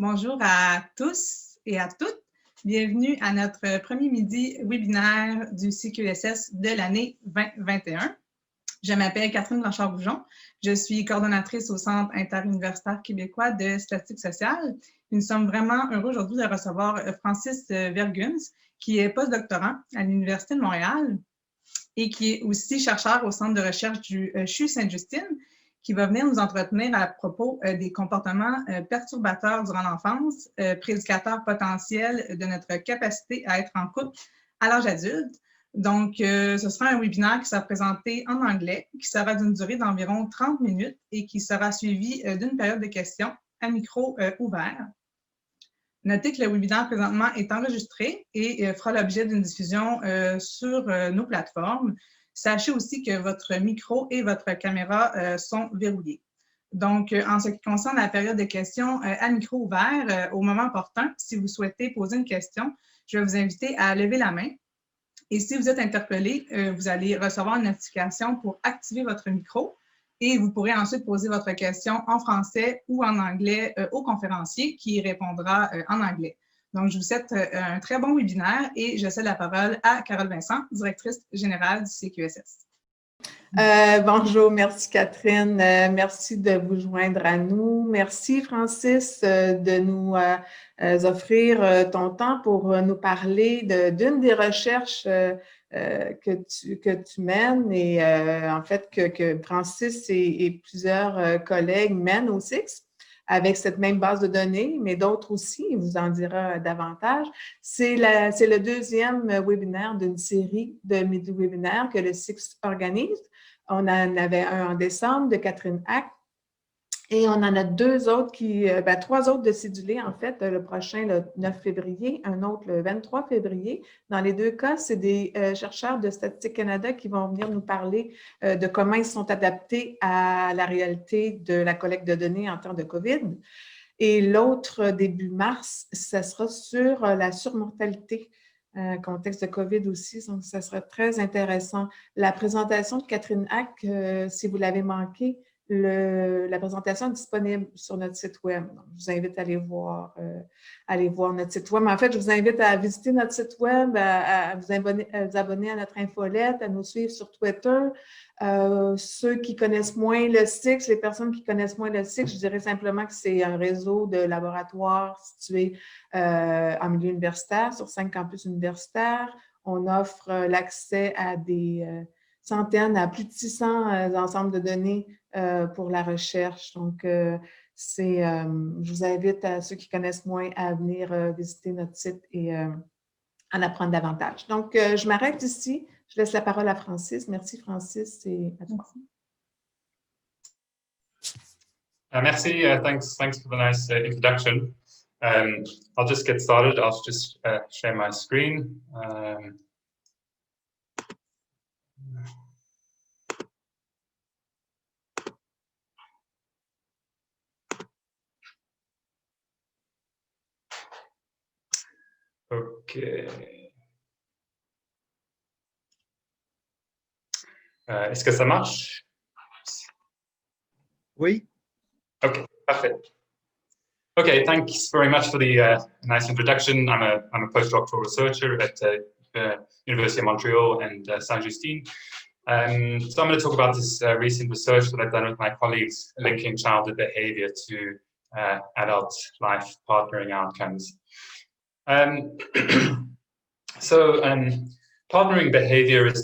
Bonjour à tous et à toutes. Bienvenue à notre premier midi webinaire du CQSS de l'année 2021. Je m'appelle Catherine Blanchard-Goujon. Je suis coordonnatrice au Centre interuniversitaire québécois de statistique sociale. Nous sommes vraiment heureux aujourd'hui de recevoir Francis Verguns, qui est postdoctorant à l'Université de Montréal et qui est aussi chercheur au Centre de recherche du CHU Sainte-Justine, qui va venir nous entretenir à propos des comportements perturbateurs durant l'enfance, prédicateurs potentiels de notre capacité à être en couple à l'âge adulte. Donc, ce sera un webinaire qui sera présenté en anglais, qui sera d'une durée d'environ 30 minutes et qui sera suivi d'une période de questions à micro ouvert. Notez que le webinaire présentement est enregistré et fera l'objet d'une diffusion sur nos plateformes. Sachez aussi que votre micro et votre caméra sont verrouillés. Donc, en ce qui concerne la période de questions à micro ouvert, au moment opportun, si vous souhaitez poser une question, je vais vous inviter à lever la main. Et si vous êtes interpellé, vous allez recevoir une notification pour activer votre micro et vous pourrez ensuite poser votre question en français ou en anglais au conférencier qui répondra en anglais. Donc, je vous souhaite un très bon webinaire et je cède la parole à Carole Vincent, directrice générale du CQSS. Bonjour, merci Catherine, merci de vous joindre à nous. Merci Francis de nous offrir ton temps pour nous parler d'une des recherches que tu mènes et en fait que Francis et plusieurs collègues mènent au SIX avec cette même base de données, mais d'autres aussi, il vous en dira davantage. C'est le deuxième webinaire d'une série de midi-webinaires que le SIX organise. On en avait un en décembre de Catherine Hack et on en a trois autres de cédulés en fait, le prochain le 9 février, un autre le 23 février. Dans les deux cas, c'est des chercheurs de Statistique Canada qui vont venir nous parler de comment ils sont adaptés à la réalité de la collecte de données en temps de COVID. Et l'autre, début mars, ça sera sur la surmortalité. Contexte de COVID aussi, donc ça sera très intéressant. La présentation de Catherine Hack, si vous l'avez manqué, la présentation est disponible sur notre site web. Donc, je vous invite à aller voir notre site web. En fait, je vous invite à visiter notre site web, à vous abonner à notre infolette, à nous suivre sur Twitter. Ceux qui connaissent moins le SIX, les personnes qui connaissent moins le SIX, je dirais simplement que c'est un réseau de laboratoires situés en milieu universitaire, sur 5 campus universitaires. On offre l'accès à des centaines, à plus de 600 ensembles de données pour la recherche. Donc, je vous invite à ceux qui connaissent moins à venir visiter notre site et en apprendre davantage. Donc, je m'arrête ici. Je laisse la parole à Francis. Merci, Francis, et à toi. Merci. Thanks for the nice introduction. I'll just get started. I'll just share my screen. OK. Est-ce que ça marche? Oui. OK, parfait. Okay, thanks very much for the nice introduction. I'm a postdoctoral researcher at University of Montreal and Sainte-Justine. So I'm going to talk about this recent research that I've done with my colleagues linking childhood behavior to adult life partnering outcomes. Partnering behavior is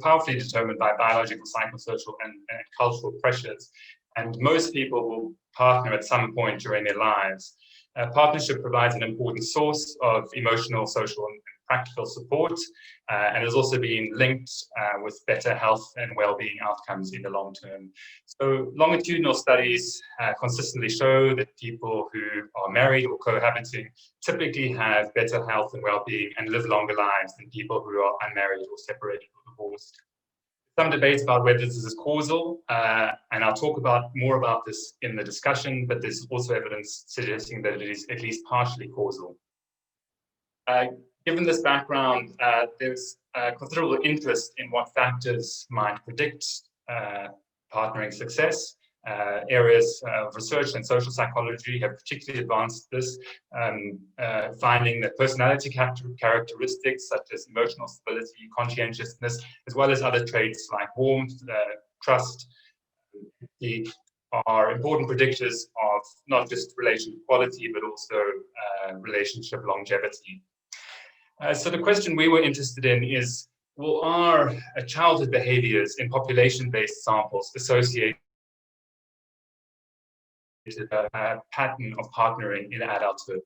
powerfully determined by biological, psychosocial, and cultural pressures. And most people will partner at some point during their lives. Partnership provides an important source of emotional, social, and practical support, and has also been linked with better health and well-being outcomes in the long term. So longitudinal studies consistently show that people who are married or cohabiting typically have better health and well-being and live longer lives than people who are unmarried or separated or divorced. Some debate about whether this is causal, and I'll talk more about this in the discussion, but there's also evidence suggesting that it is at least partially causal. Given this background, there's considerable interest in what factors might predict partnering success, areas of research and social psychology have particularly advanced this, finding that personality characteristics such as emotional stability, conscientiousness, as well as other traits like warmth, trust, are important predictors of not just relationship quality, but also relationship longevity. So the question we were interested in is, well, are childhood behaviors in population-based samples associated with a pattern of partnering in adulthood?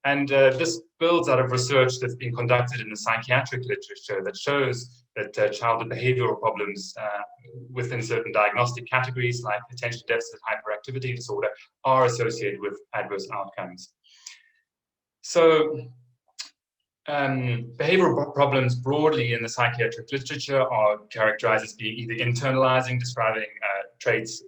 And this builds out of research that's been conducted in the psychiatric literature that shows that childhood behavioral problems within certain diagnostic categories like attention deficit hyperactivity disorder are associated with adverse outcomes. So behavioral problems broadly in the psychiatric literature are characterized as being either internalizing, describing traits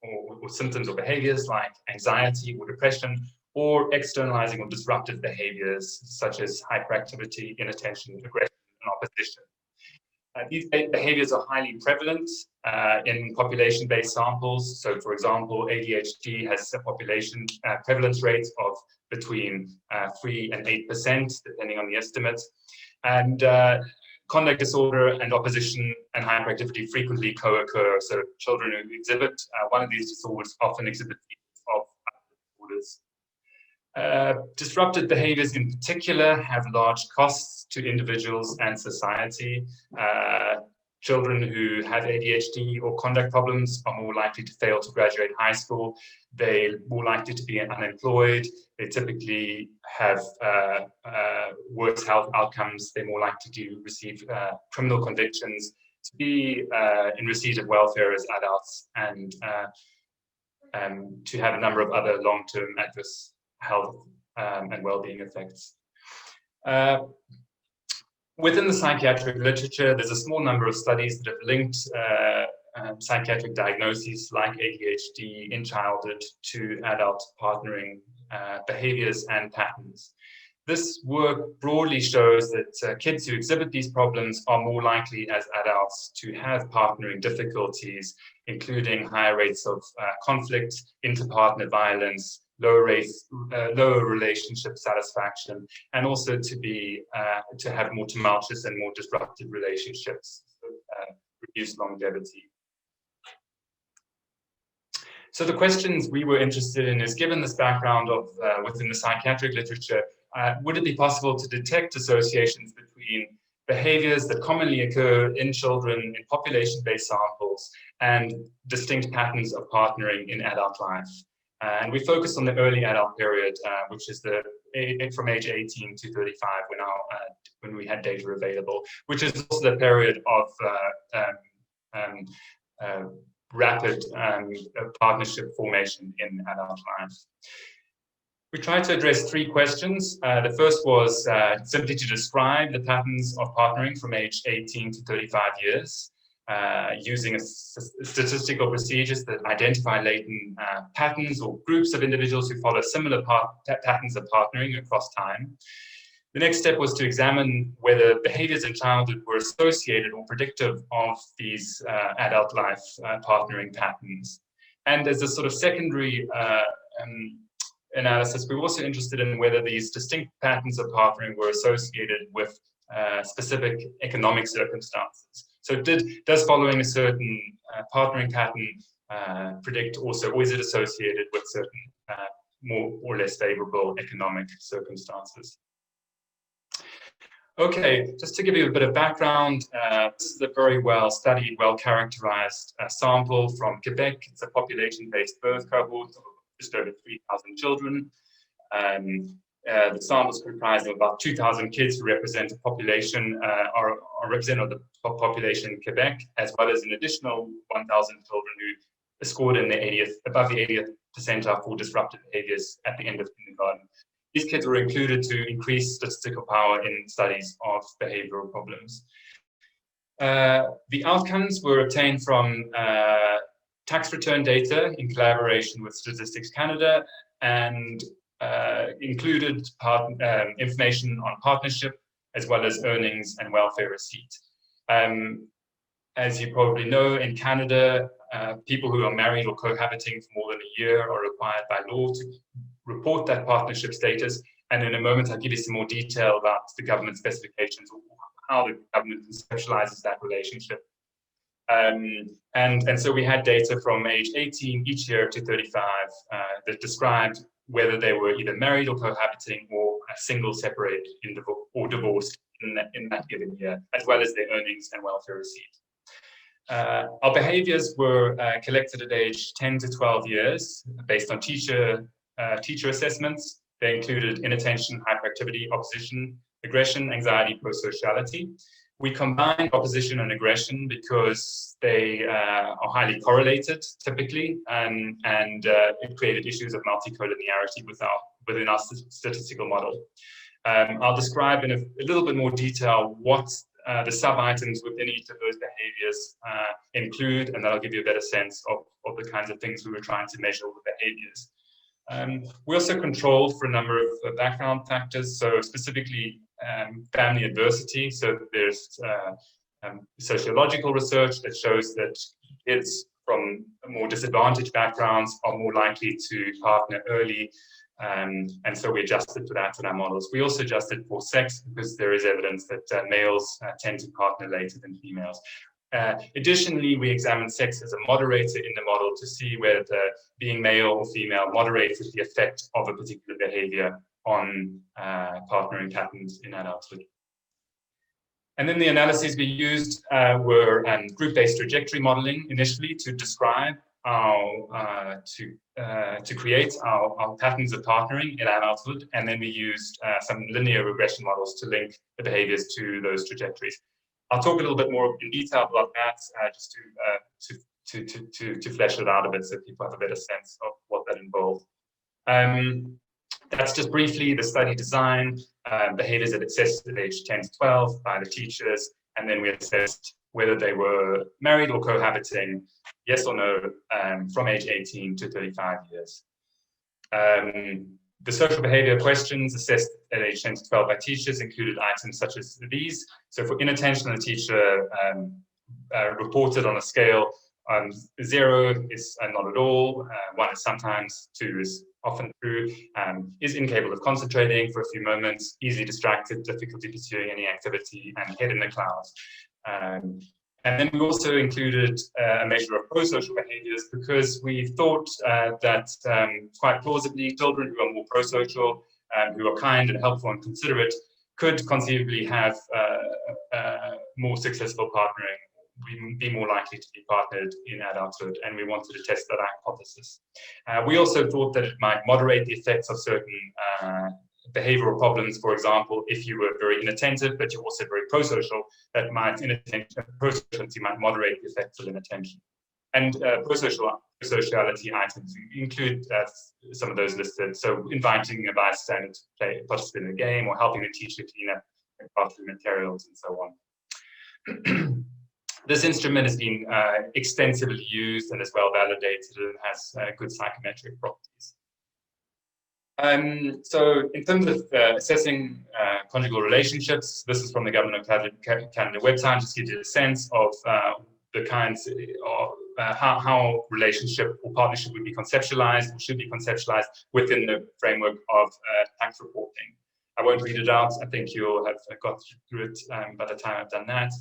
or symptoms or behaviors like anxiety or depression, or externalizing or disruptive behaviors such as hyperactivity, inattention, aggression, and opposition. These behaviors are highly prevalent in population-based samples. So, for example, ADHD has a population prevalence rate of between 3 and 8%, depending on the estimates. And conduct disorder and opposition and hyperactivity frequently co-occur. So children who exhibit one of these disorders often exhibit features of other disorders. Disruptive behaviors in particular have large costs to individuals and society. Children who have ADHD or conduct problems are more likely to fail to graduate high school. They're more likely to be unemployed. They typically have worse health outcomes. They're more likely to receive criminal convictions, to be in receipt of welfare as adults, and to have a number of other long-term adverse health and well-being effects. Within the psychiatric literature, there's a small number of studies that have linked psychiatric diagnoses like ADHD in childhood to adult partnering behaviors and patterns. This work broadly shows that kids who exhibit these problems are more likely as adults to have partnering difficulties, including higher rates of conflict, inter-partner violence, lower relationship satisfaction, and also to have more tumultuous and more disruptive relationships, reduced longevity. So the questions we were interested in is, given this background of within the psychiatric literature, would it be possible to detect associations between behaviors that commonly occur in children in population-based samples and distinct patterns of partnering in adult life? And we focused on the early adult period, which is from age 18 to 35 when we had data available, which is also the period of rapid partnership formation in adult life. We tried to address 3 questions. The first was simply to describe the patterns of partnering from age 18 to 35 years. Using statistical procedures that identify latent patterns or groups of individuals who follow similar patterns of partnering across time. The next step was to examine whether behaviors in childhood were associated or predictive of these adult life partnering patterns. And as a sort of secondary analysis, we were also interested in whether these distinct patterns of partnering were associated with specific economic circumstances. So does following a certain partnering pattern predict also, or is it associated with certain more or less favorable economic circumstances? Okay, just to give you a bit of background, this is a very well studied, well characterized sample from Quebec. It's a population-based birth cohort of just over 3,000 children. The samples comprise of about 2,000 kids who represent a population, are representative of the population in Quebec, as well as an additional 1,000 children who scored in the above the 80th percentile for disruptive behaviors at the end of kindergarten. These kids were included to increase statistical power in studies of behavioral problems. The outcomes were obtained from tax return data in collaboration with Statistics Canada, and included information on partnership, as well as earnings and welfare receipt. As you probably know, in Canada, people who are married or cohabiting for more than a year are required by law to report that partnership status. And in a moment, I'll give you some more detail about the government specifications, or how the government conceptualizes that relationship. And so we had data from age 18 each year to 35 that described whether they were either married or cohabiting, or a single, separated, or divorced in that given year, as well as their earnings and welfare received. Our behaviors were collected at age 10 to 12 years based on teacher assessments. They included inattention, hyperactivity, opposition, aggression, anxiety, prosociality. We combined opposition and aggression because they are highly correlated typically, and it created issues of multicollinearity within our statistical model. I'll describe in a little bit more detail what the sub-items within each of those behaviors include, and that'll give you a better sense of the kinds of things we were trying to measure with behaviors. We also controlled for a number of background factors, so specifically family adversity. So there's sociological research that shows that kids from more disadvantaged backgrounds are more likely to partner early, and so we adjusted for that in our models. We also adjusted for sex because there is evidence that males tend to partner later than females. Additionally, we examined sex as a moderator in the model to see whether being male or female moderated the effect of a particular behavior on partnering patterns in adulthood. And then the analyses we used were group-based trajectory modeling initially to describe to create our patterns of partnering in adulthood, and then we used some linear regression models to link the behaviors to those trajectories. I'll talk a little bit more in detail about that, just to flesh it out a bit so people have a better sense of what that involved. That's just briefly the study design, behaviors that assessed at age 10 to 12 by the teachers, and then we assessed whether they were married or cohabiting, yes or no, from age 18 to 35 years. The social behavior questions assessed at age 10 to 12 by teachers included items such as these. So for inattention, the teacher reported on a scale 0 is not at all, 1 is sometimes, 2 is often true, is incapable of concentrating for a few moments, easily distracted, difficulty pursuing any activity, and head in the clouds. And then we also included a measure of pro-social behaviors because we thought that quite plausibly children who are more pro-social, who are kind and helpful and considerate, could conceivably have more successful partnering, be more likely to be partnered in adulthood, and we wanted to test that hypothesis. We also thought that it might moderate the effects of certain behavioral problems. For example, if you were very inattentive, but you're also very pro-social, that might, pro-sociality might moderate the effects of inattention. And pro-sociality items include some of those listed. So inviting a bystander to participate in a game, or helping the teacher clean up classroom materials, and so on. This instrument has been extensively used and is well validated and has good psychometric properties. So in terms of assessing conjugal relationships, this is from the Government of Canada website, just to give you a sense of the kinds of how relationship or partnership would be conceptualized or should be conceptualized within the framework of tax reporting. I won't read it out. I think you'll have got through it by the time I've done that.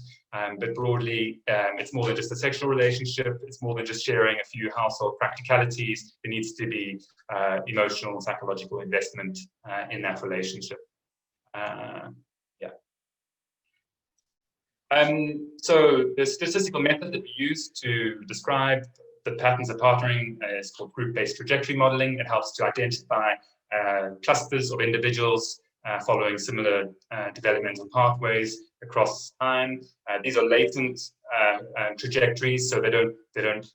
But broadly, it's more than just a sexual relationship. It's more than just sharing a few household practicalities. There needs to be emotional and psychological investment in that relationship. So the statistical method that we use to describe the patterns of partnering is called group-based trajectory modeling. It helps to identify clusters of individuals following similar developmental pathways across time. These are latent trajectories, so they don't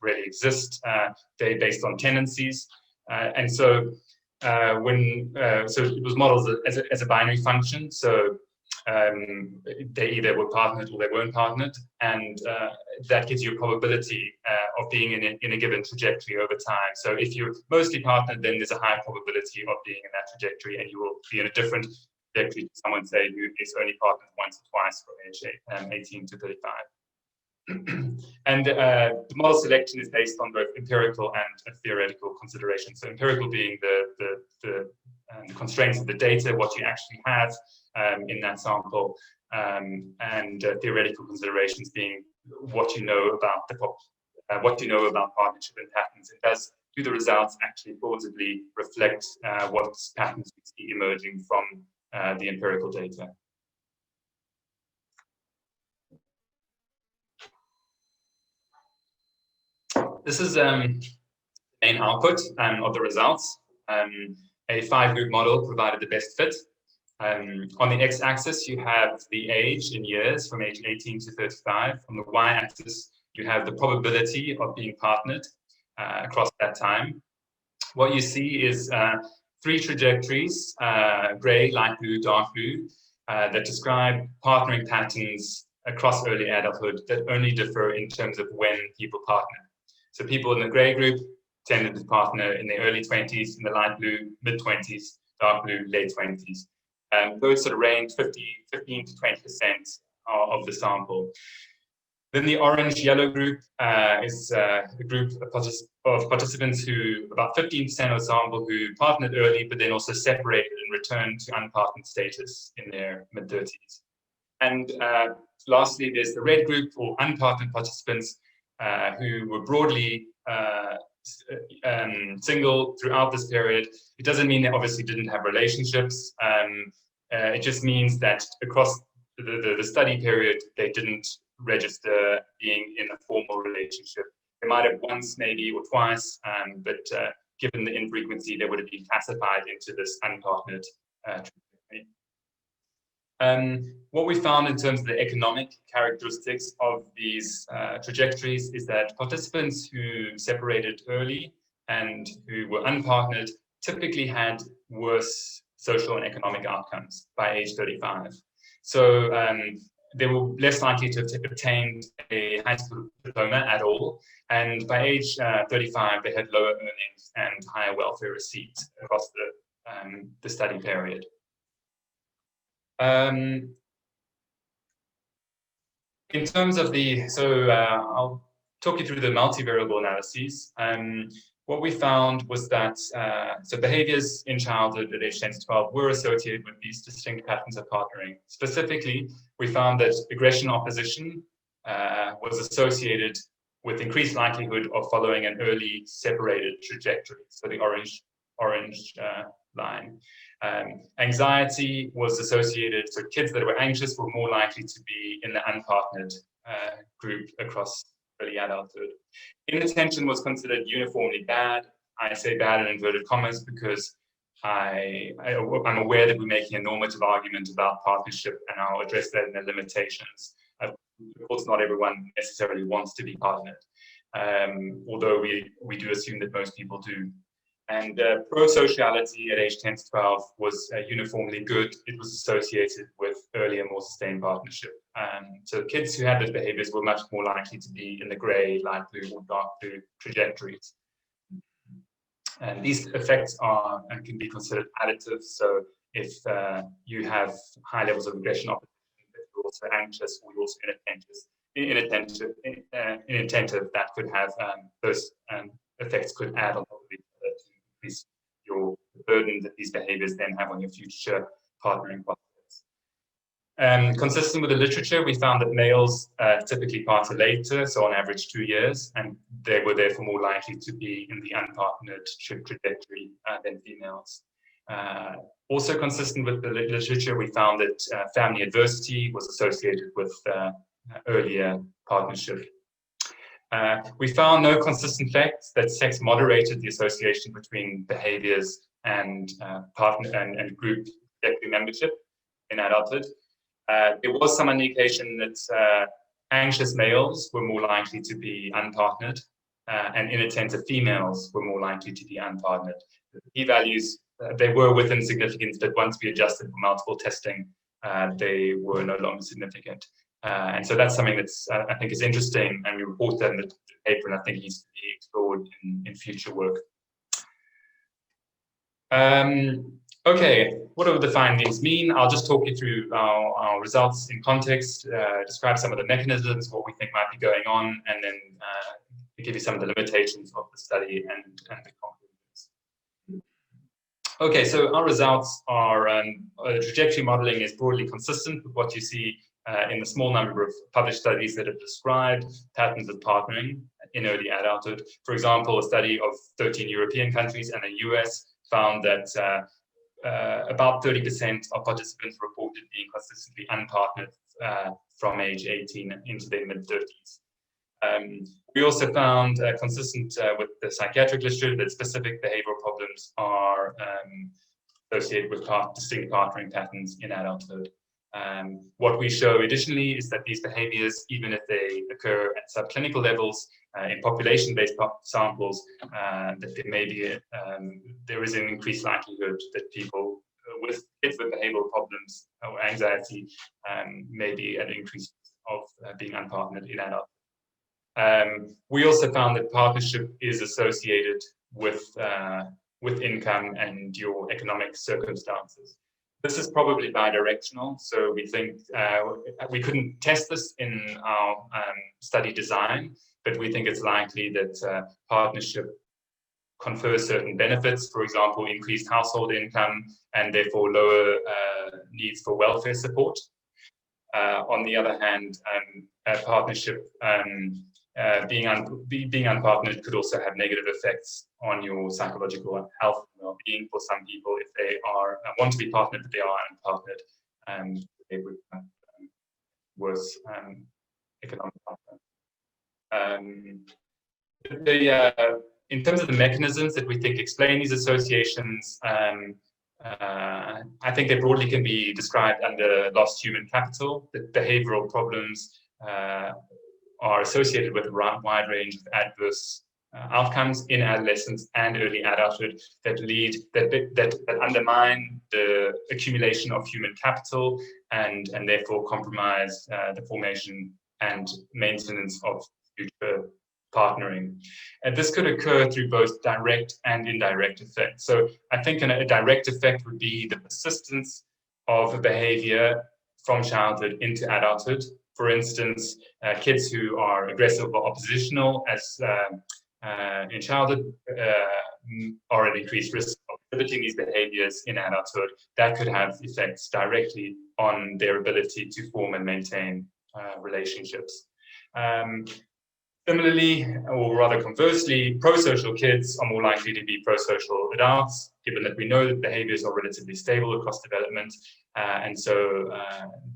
really exist. They're based on tendencies, and so so it was modeled as a binary function. So they either were partnered or they weren't partnered, and that gives you a probability of being in a given trajectory over time. So if you're mostly partnered, then there's a high probability of being in that trajectory, and you will be in a different trajectory to someone, say, who is only partnered once or twice from age 18 to 35. And the model selection is based on both empirical and theoretical considerations. So empirical being the constraints of the data, what you actually have in that sample, and theoretical considerations being what you know about partnership and patterns. And do the results actually plausibly reflect what patterns we see emerging from the empirical data? This is main output of the results. A 5-group model provided the best fit. On the x-axis, you have the age in years from age 18 to 35. On the y-axis, you have the probability of being partnered across that time. What you see is 3 trajectories, gray, light blue, dark blue, that describe partnering patterns across early adulthood that only differ in terms of when people partner. So people in the gray group tended to partner in the early 20s, in the light blue, mid-20s, dark blue, late 20s. Those sort of range 15 to 20% of the sample. Then the orange-yellow group is a group of participants who, about 15% of the sample, who partnered early, but then also separated and returned to unpartnered status in their mid-30s. And lastly, there's the red group, or unpartnered participants, who were broadly single throughout this period. It doesn't mean they obviously didn't have relationships. It just means that across the study period, they didn't register being in a formal relationship. They might have once, maybe, or twice, but given the infrequency, they would have been classified into this unpartnered trajectory. What we found in terms of the economic characteristics of these trajectories is that participants who separated early and who were unpartnered typically had worse social and economic outcomes by age 35. So they were less likely to have obtained a high school diploma at all. And by age 35, they had lower earnings and higher welfare receipts across the study period. In terms of I'll talk you through the multivariable analyses. What we found was that behaviors in childhood at age 10 to 12 were associated with these distinct patterns of partnering. Specifically, we found that aggression opposition was associated with increased likelihood of following an early separated trajectory, so the orange line. Anxiety was associated, so kids that were anxious were more likely to be in the unpartnered group across early adulthood. Inattention was considered uniformly bad. I say bad in inverted commas because I'm aware that we're making a normative argument about partnership, and I'll address that in the limitations. Of course, not everyone necessarily wants to be partnered, although we do assume that most people do. And pro-sociality at age 10 to 12 was uniformly good. It was associated with earlier, more sustained partnership. So kids who had those behaviors were much more likely to be in the gray, light blue, or dark blue trajectories. And these effects are and can be considered additive. So if you have high levels of aggression opposition, if you're also anxious or you're also inattentive, that could have those effects could add on top of each other to increase your burden that these behaviors then have on your future partnering prospects. Consistent with the literature, we found that males typically partner later, so on average 2 years, and they were therefore more likely to be in the unpartnered trajectory than females. Also consistent with the literature, we found that family adversity was associated with earlier partnership. We found no consistent facts that sex moderated the association between behaviors and partner and group trajectory membership in adulthood. There was some indication that anxious males were more likely to be unpartnered, and inattentive females were more likely to be unpartnered. The p-values, they were within significance, but once we adjusted for multiple testing, they were no longer significant. And so that's something that's I think is interesting, and we report that in the paper, and I think needs to be explored in future work. Okay, what do the findings mean? I'll just talk you through our results in context, describe some of the mechanisms, what we think might be going on, and then give you some of the limitations of the study and the conclusions. Okay, so our results are trajectory modeling is broadly consistent with what you see in the small number of published studies that have described patterns of partnering in early adulthood. For example, a study of 13 European countries and the US found that about 30% of participants reported being consistently unpartnered from age 18 into their mid-30s. We also found, consistent with the psychiatric literature, that specific behavioral problems are associated with distinct partnering patterns in adulthood. What we show additionally is that these behaviors, even if they occur at subclinical levels in population-based samples, that there is an increased likelihood that people with kids with behavioral problems or anxiety may be at increased of being unpartnered in adulthood. We also found that partnership is associated with income and your economic circumstances. This is probably bidirectional, so we think we couldn't test this in our study design, but we think it's likely that partnership confers certain benefits, for example, increased household income and therefore lower needs for welfare support. On the other hand, partnership being unpartnered could also have negative effects on your psychological health and well-being for some people. If they want to be partnered but they are unpartnered, they would have worse economic outcome. In terms of the mechanisms that we think explain these associations, I think they broadly can be described under lost human capital. The behavioral problems are associated with a wide range of adverse outcomes in adolescence and early adulthood that undermine the accumulation of human capital and therefore compromise the formation and maintenance of future partnering. And this could occur through both direct and indirect effects. So I think a direct effect would be the persistence of a behavior from childhood into adulthood. For instance, kids who are aggressive or oppositional as in childhood are at increased risk of exhibiting these behaviors in adulthood. That could have effects directly on their ability to form and maintain relationships. Similarly, or rather conversely, prosocial kids are more likely to be prosocial adults, given that we know that behaviors are relatively stable across development. And so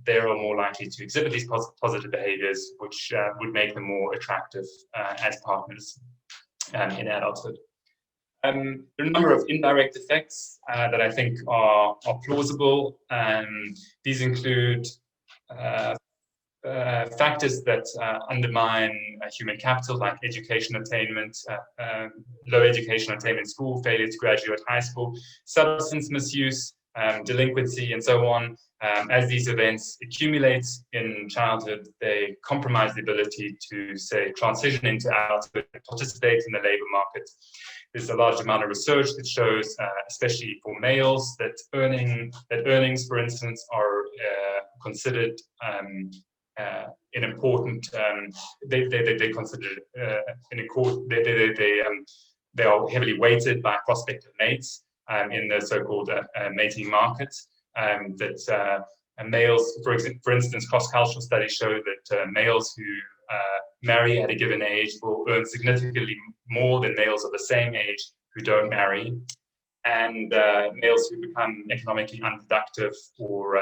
they are more likely to exhibit these positive behaviors, which would make them more attractive as partners in adulthood. There are a number of indirect effects that I think are plausible. These include factors that undermine human capital, like education attainment, low education attainment in school, failure to graduate high school, substance misuse, delinquency, and so on. As these events accumulate in childhood, they compromise the ability to, say, transition into adulthood, participate in the labor market. There's a large amount of research that shows, especially for males, that earnings, for instance, are considered an important. They consider they are heavily weighted by prospective mates in the so-called mating market. That males, for instance, cross-cultural studies show that males who marry at a given age will earn significantly more than males of the same age who don't marry. And males who become economically unproductive or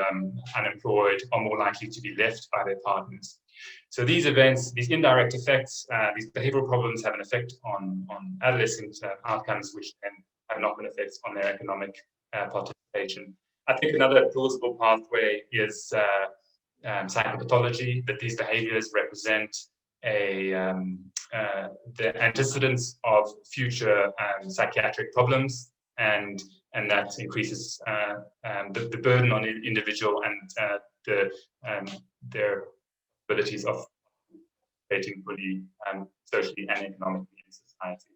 unemployed are more likely to be left by their partners. So these events, these indirect effects, these behavioral problems have an effect on adolescent outcomes, which then have knock-on effects on their economic participation. I think another plausible pathway is psychopathology, that these behaviors represent the antecedents of future psychiatric problems, and that increases the burden on the individual and their abilities of participating fully socially and economically in society.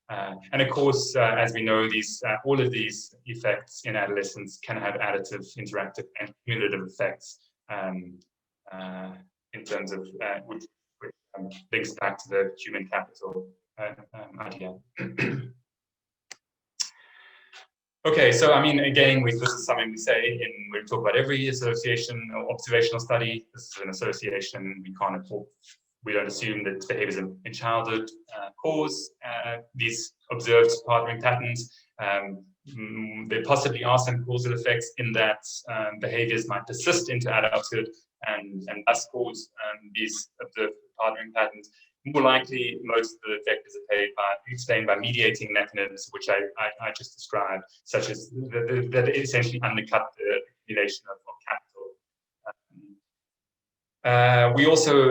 And of course, as we know, all of these effects in adolescence can have additive, interactive, and cumulative effects in terms of which links back to the human capital idea. Okay, so I mean, again, this is something we say we talk about every association or observational study. This is an association. We don't assume that behaviors in childhood cause these observed partnering patterns. There possibly are some causal effects in that behaviors might persist into adulthood and thus cause these observed partnering patterns. More likely, most of the effect is explained by mediating mechanisms, which I just described, such as that essentially undercut the accumulation of capital. We also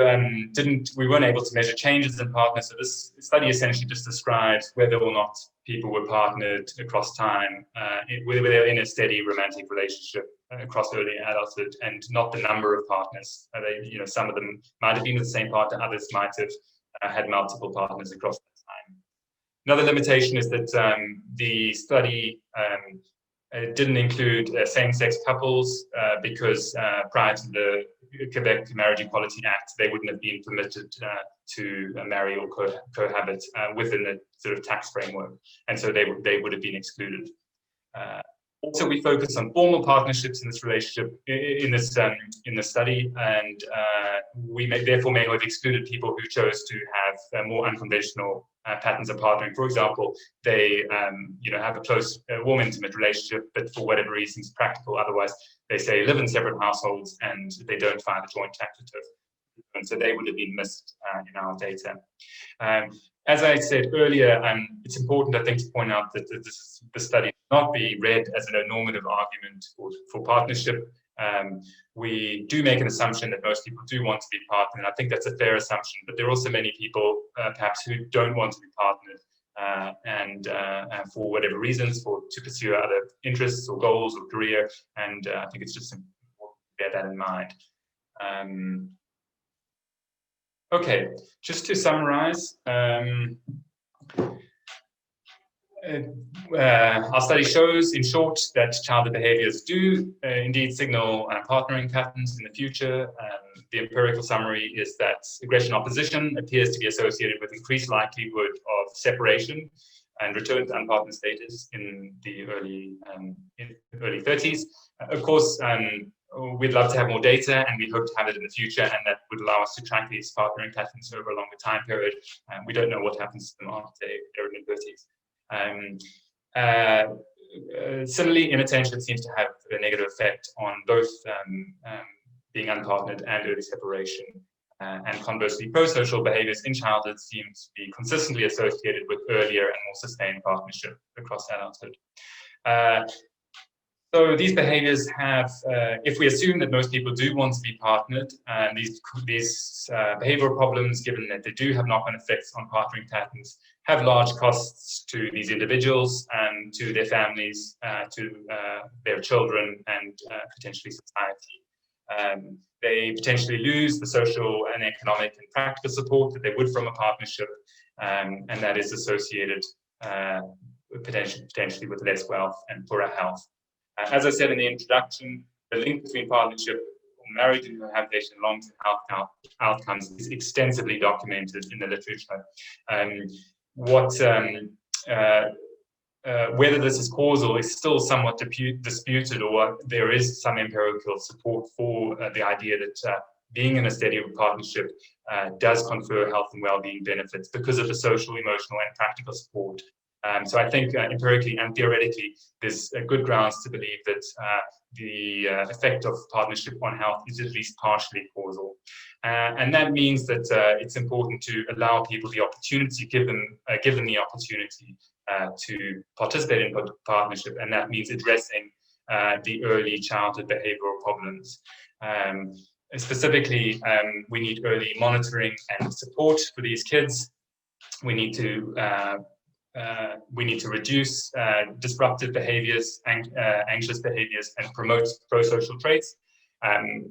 we weren't able to measure changes in partners. So this study essentially just describes whether or not people were partnered across time, whether they were in a steady romantic relationship across early adulthood, and not the number of partners. Some of them might have been with the same partner, others might have had multiple partners across that time. Another limitation is that the study didn't include same-sex couples because prior to the Quebec Marriage Equality Act, they wouldn't have been permitted to marry or cohabit within the sort of tax framework, and so they would have been excluded. Also, we focus on formal partnerships in this relationship, in this study, and we therefore may have excluded people who chose to have more unconventional patterns of partnering. For example, they have a close, warm, intimate relationship, but for whatever reasons, practical, otherwise, they say live in separate households and they don't file a joint tax return. And so they would have been missed in our data. As I said earlier, it's important, I think, to point out that the study not be read as a normative argument for partnership. We do make an assumption that most people do want to be partnered, and I think that's a fair assumption, but there are also many people perhaps who don't want to be partnered and for whatever reasons, to pursue other interests or goals or career, and I think it's just important to bear that in mind. Okay, just to summarize, our study shows, in short, that childhood behaviors do indeed signal partnering patterns in the future. The empirical summary is that aggression opposition appears to be associated with increased likelihood of separation and return to unpartnered status in the early 30s. Of course, we'd love to have more data, and we hope to have it in the future, and that would allow us to track these partnering patterns over a longer time period. We don't know what happens to them after they're in their 30s. Similarly, inattention seems to have a negative effect on both being unpartnered and early separation. And conversely, prosocial behaviors in childhood seem to be consistently associated with earlier and more sustained partnership across adulthood. So these behaviors have, if we assume that most people do want to be partnered, and these behavioral problems, given that they do have knock-on effects on partnering patterns, have large costs to these individuals and to their families, to their children, and potentially society. They potentially lose the social and economic and practical support that they would from a partnership, and that is associated potentially with less wealth and poorer health. As I said in the introduction, the link between partnership or marriage and cohabitation and long-term health outcomes is extensively documented in the literature. Whether this is causal is still somewhat disputed, or there is some empirical support for the idea that being in a steady partnership does confer health and well-being benefits because of the social, emotional, and practical support. So I think empirically and theoretically, there's good grounds to believe that the effect of partnership on health is at least partially causal. And that means that it's important to allow people the opportunity, give them the opportunity to participate in partnership, and that means addressing the early childhood behavioral problems. Specifically, we need early monitoring and support for these kids. We need to reduce disruptive behaviors, anxious behaviors, and promote pro-social traits.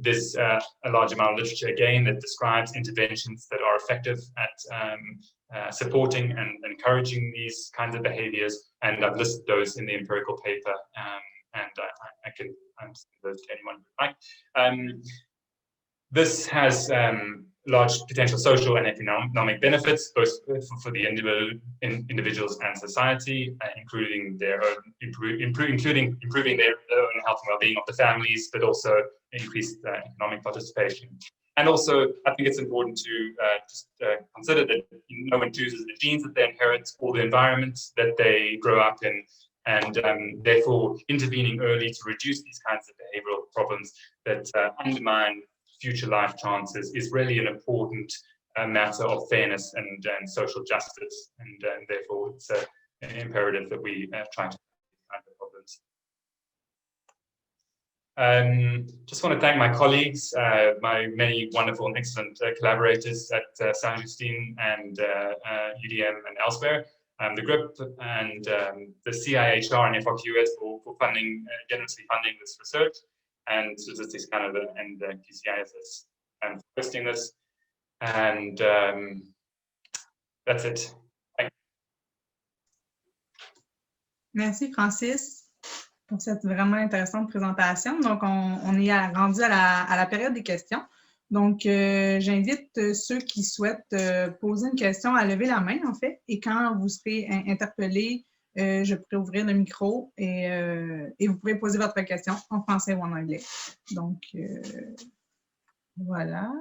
There's a large amount of literature, again, that describes interventions that are effective at supporting and encouraging these kinds of behaviors, and I've listed those in the empirical paper, and I can send those to anyone who would like. This has large potential social and economic benefits, both for the individuals and society, including their own improving their own health and well-being of the families, but also increased economic participation. And also, I think it's important to just consider that no one chooses the genes that they inherit or the environment that they grow up in, and therefore intervening early to reduce these kinds of behavioral problems that undermine future life chances is really an important matter of fairness and social justice, and therefore it's imperative that we try to find the problems. Just want to thank my colleagues, my many wonderful and excellent collaborators at Saint Augustine and UDM and elsewhere, the group and the CIHR and FRQS for funding, generously funding this research, and Statistics Canada and QCISS for hosting this. And that's it. Thank you. Merci Francis pour cette vraiment intéressante présentation. Donc, on est rendu à la période des questions. Donc, j'invite ceux qui souhaitent poser une question à lever la main, en fait, et quand vous serez interpellé, je pourrai ouvrir le micro et vous pourrez poser votre question en français ou en anglais. Donc, voilà.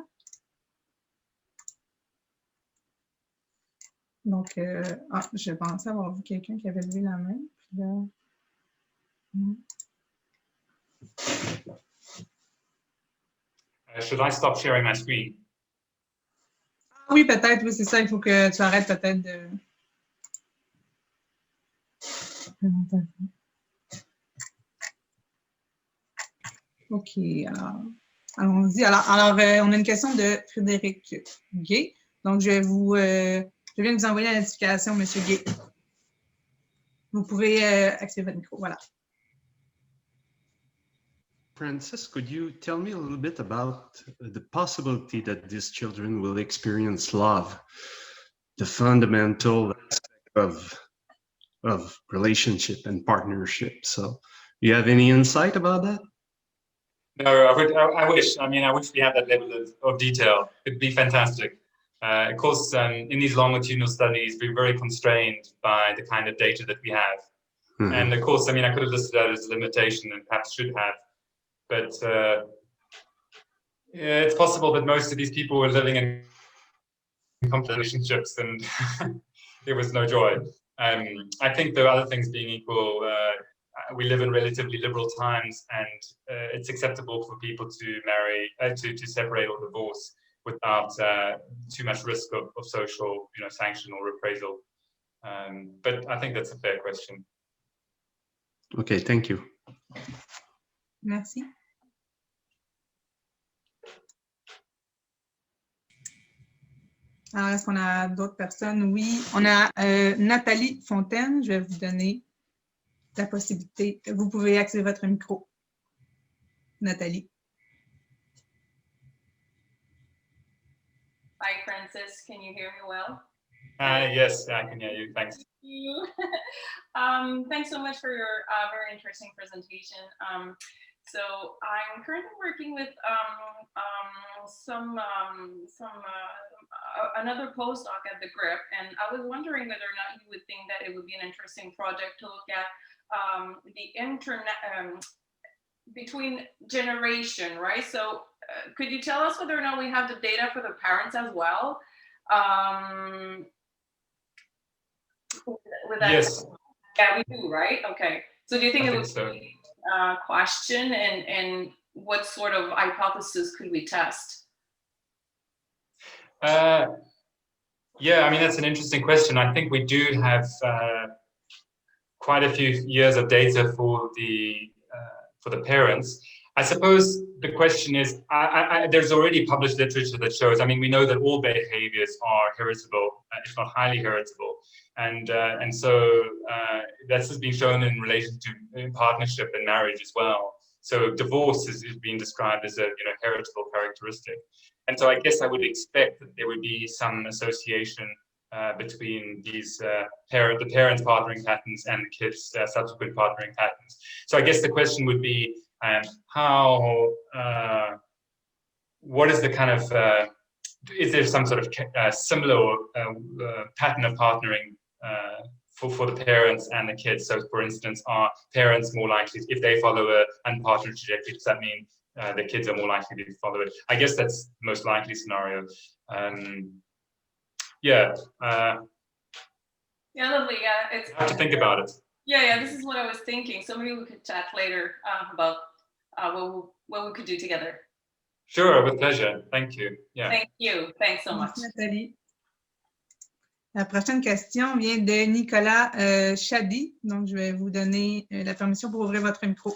Donc, je pensais avoir vu quelqu'un qui avait levé la main. Puis là, Should I stop sharing my screen? oui, peut-être, oui, c'est ça. Il faut que tu arrêtes peut-être de... OK, alors, allons-y. Alors, on a une question de Frédéric Gay. Donc, je viens de vous envoyer la notification, M. Gay. Vous pouvez activer votre micro, voilà. Francis, could you tell me a little bit about the possibility that these children will experience love, the fundamental aspect of relationship and partnership? So, do you have any insight about that? No, I wish. I mean, I wish we had that level of detail. It'd be fantastic. Of course, in these longitudinal studies, we're very constrained by the kind of data that we have. Mm-hmm. And of course, I mean, I could have listed that as a limitation and perhaps should have. But yeah, it's possible that most of these people were living in complex relationships and there was no joy. I think there are other things being equal. We live in relatively liberal times, and it's acceptable for people to marry, to separate or divorce without too much risk of social, sanction or reprisal. But I think that's a fair question. Okay, thank you. Merci. Alors, est-ce qu'on a d'autres personnes? Oui, on a Nathalie Fontaine. Je vais vous donner la possibilité. Vous pouvez activer votre micro. Nathalie. Hi, Francis. Can you hear me well? Yes, I can hear you. Thanks. Thank you. Thanks so much for your very interesting presentation. So I'm currently working with another postdoc at the GRIP, and I was wondering whether or not you would think that it would be an interesting project to look at the internet between generation, right? So could you tell us whether or not we have the data for the parents as well? With that, yes. Yeah, we do, right? Okay. So do you think it would so. be a question, and what sort of hypothesis could we test? Yeah, I mean, that's an interesting question. I think we do have quite a few years of data for the parents. I suppose the question is, there's already published literature that shows, I mean, we know that all behaviors are heritable, if not highly heritable. And so this has been shown in relation to partnership and marriage as well. So divorce is being described as a heritable characteristic. And so I guess I would expect that there would be some association between these the parents' partnering patterns and the kids' subsequent partnering patterns. So I guess the question would be what is the kind of is there some sort of similar pattern of partnering for the parents and the kids? So, for instance, are parents more likely, if they follow an unpartnered trajectory, does that mean the kids are more likely to follow it? I guess that's the most likely scenario. Yeah, lovely. Yeah, it's. I have to think about it. Yeah. This is what I was thinking. So maybe we could chat later about what we could do together. Sure, with pleasure. Thank you. Yeah. Thank you. Thanks so much. Merci, Nathalie. La prochaine question vient de Nicolas Chady. Donc, je vais vous donner la permission pour ouvrir votre micro.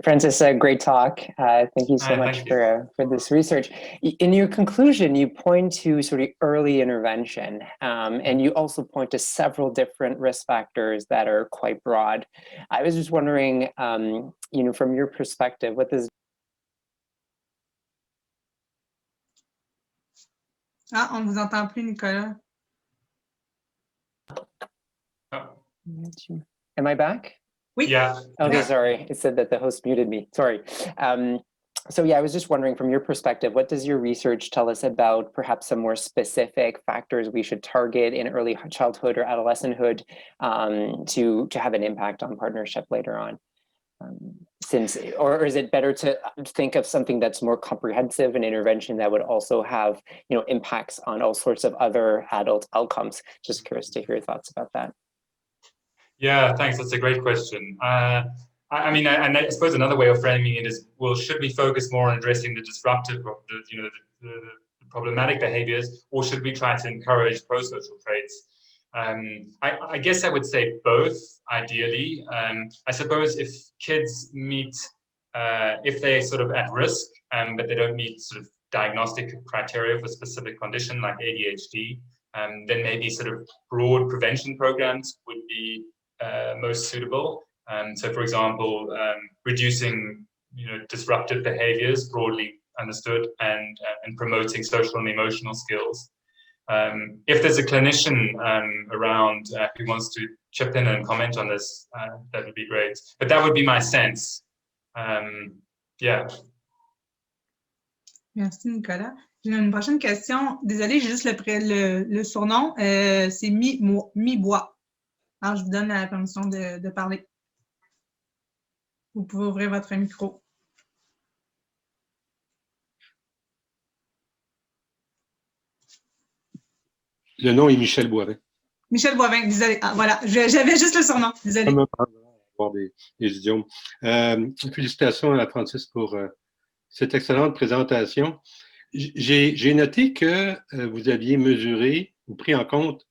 Francis, great talk. Thank you so much for this research. In your conclusion, you point to sort of early intervention, and you also point to several different risk factors that are quite broad. I was just wondering, from your perspective, what does on ne vous entend plus, Nicolas. Am I back? Oui. Yeah. Okay, Yeah. sorry. It said that the host muted me. Sorry. So yeah, I was just wondering, from your perspective, what does your research tell us about perhaps some more specific factors we should target in early childhood or adolescenthood to have an impact on partnership later on? Or is it better to think of something that's more comprehensive, an intervention that would also have, impacts on all sorts of other adult outcomes? Just curious to hear your thoughts about that. Yeah, thanks. That's a great question. I mean, and I suppose another way of framing it is, well, should we focus more on addressing the disruptive, the problematic behaviors, or should we try to encourage pro-social traits? I guess I would say both, ideally. I suppose if kids meet, if they're sort of at risk, but they don't meet sort of diagnostic criteria for a specific condition like ADHD, then maybe sort of broad prevention programs would be most suitable. So, for example, reducing disruptive behaviors, broadly understood, and promoting social and emotional skills. If there's a clinician around who wants to chip in and comment on this, that would be great. But that would be my sense. Yeah. Merci, Nicolas. J'ai une prochaine question. Désolée, j'ai juste le surnom. C'est Mi-Bois. Alors, je vous donne la permission de parler. Vous pouvez ouvrir votre micro. Le nom est Michel Boivin. Michel Boivin, désolé. Ah, voilà, j'avais juste le surnom. Désolé. Avoir des idiomes. Félicitations à Francis pour cette excellente présentation. J'ai noté que vous aviez mesuré ou pris en compte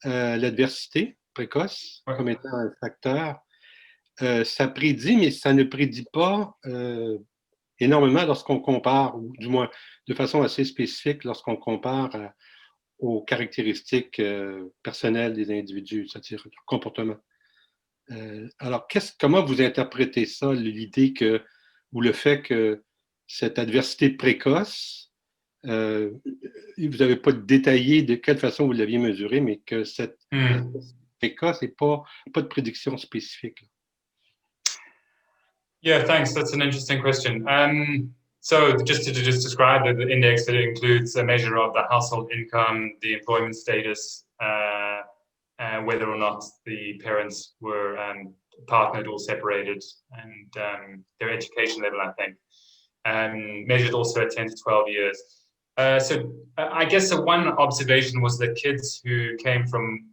l'adversité précoce comme étant un facteur. Ça prédit, mais ça ne prédit pas énormément lorsqu'on compare, ou du moins de façon assez spécifique lorsqu'on compare aux caractéristiques personnelles des individus, c'est-à-dire leur comportement. Alors, comment vous interprétez ça, l'idée que, ou le fait que cette adversité précoce, vous n'avez pas détaillé de quelle façon vous l'aviez mesurée, mais que cette adversité précoce n'est pas de prédiction spécifique? Yeah, thanks. That's an interesting question. So just to describe the index, that includes a measure of the household income, the employment status, whether or not the parents were partnered or separated, and their education level, I think. Measured also at 10 to 12 years. So I guess one observation was that kids who came from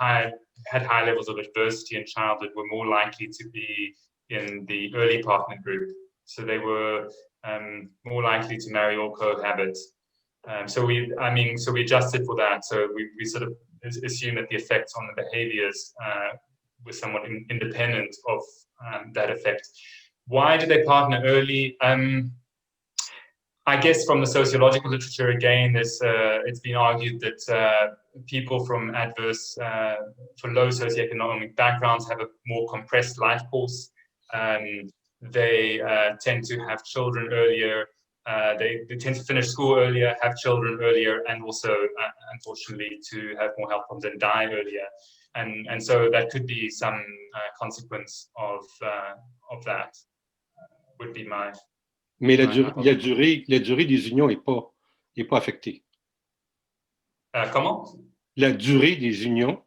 had high levels of adversity in childhood were more likely to be in the early partner group. So they were more likely to marry or cohabit. So we adjusted for that. So we sort of assumed that the effects on the behaviors were somewhat independent of that effect. Why did they partner early? I guess from the sociological literature, again, it's been argued that people from adverse, for low socioeconomic backgrounds have a more compressed life course. they tend to have children earlier. They tend to finish school earlier, have children earlier, and also, unfortunately, to have more health problems and die earlier. And so that could be some consequence of that. Would be my. Mais la durée des unions n'est pas affectée. Comment? La durée des unions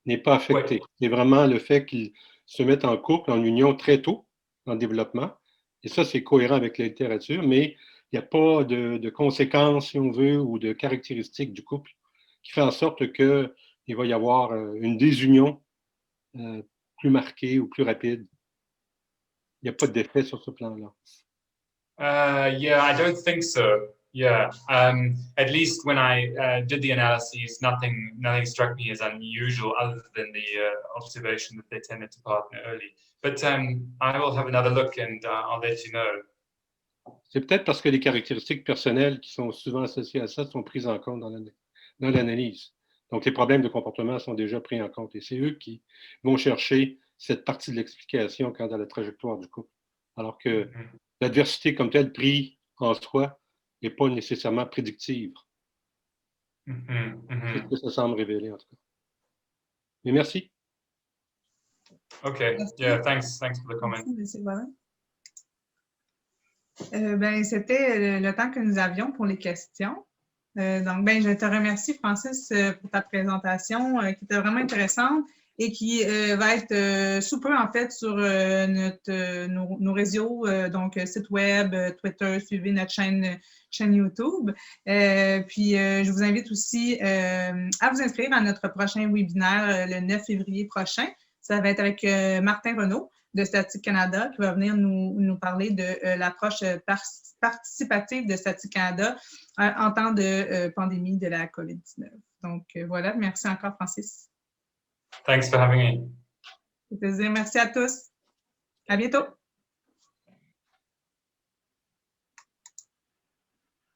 n'est pas affectée. Ouais. C'est vraiment le fait qu'ils se mettent en couple, en union très tôt, en développement. Et ça, c'est cohérent avec la littérature, mais il n'y a pas de conséquences, si on veut, ou de caractéristiques du couple qui fait en sorte qu'il va y avoir une désunion plus marquée ou plus rapide. Il n'y a pas d'effet sur ce plan-là. Yeah, I don't think so. Yeah, at least when I did the analyses, nothing struck me as unusual other than the observation that they tended to partner early. But I will have another look and I'll let you know. C'est peut-être parce que les caractéristiques personnelles qui sont souvent associées à ça sont prises en compte dans l'analyse. Donc, les problèmes de comportement sont déjà pris en compte et c'est eux qui vont chercher cette partie de l'explication quant à la trajectoire du couple. Alors que l'adversité comme telle prise en soi n'est pas nécessairement prédictive. C'est ce que ça semble révéler en tout cas. Mais merci. Okay. Merci. Yeah, thanks for the comment. Merci, ben, c'était le temps que nous avions pour les questions. Donc, ben, je te remercie, Francis, pour ta présentation qui était vraiment intéressante et qui va être sous peu, en fait, sur nos réseaux, donc site web, Twitter, suivez notre chaîne YouTube. Puis, je vous invite aussi à vous inscrire à notre prochain webinaire le 9 février prochain. Ça va être avec Martin Renaud de Statistique Canada qui va venir nous parler de l'approche participative de Statistique Canada en temps de pandémie de la COVID-19. Donc, voilà. Merci encore, Francis. Thanks for having me. C'est plaisir. Merci à tous. À bientôt.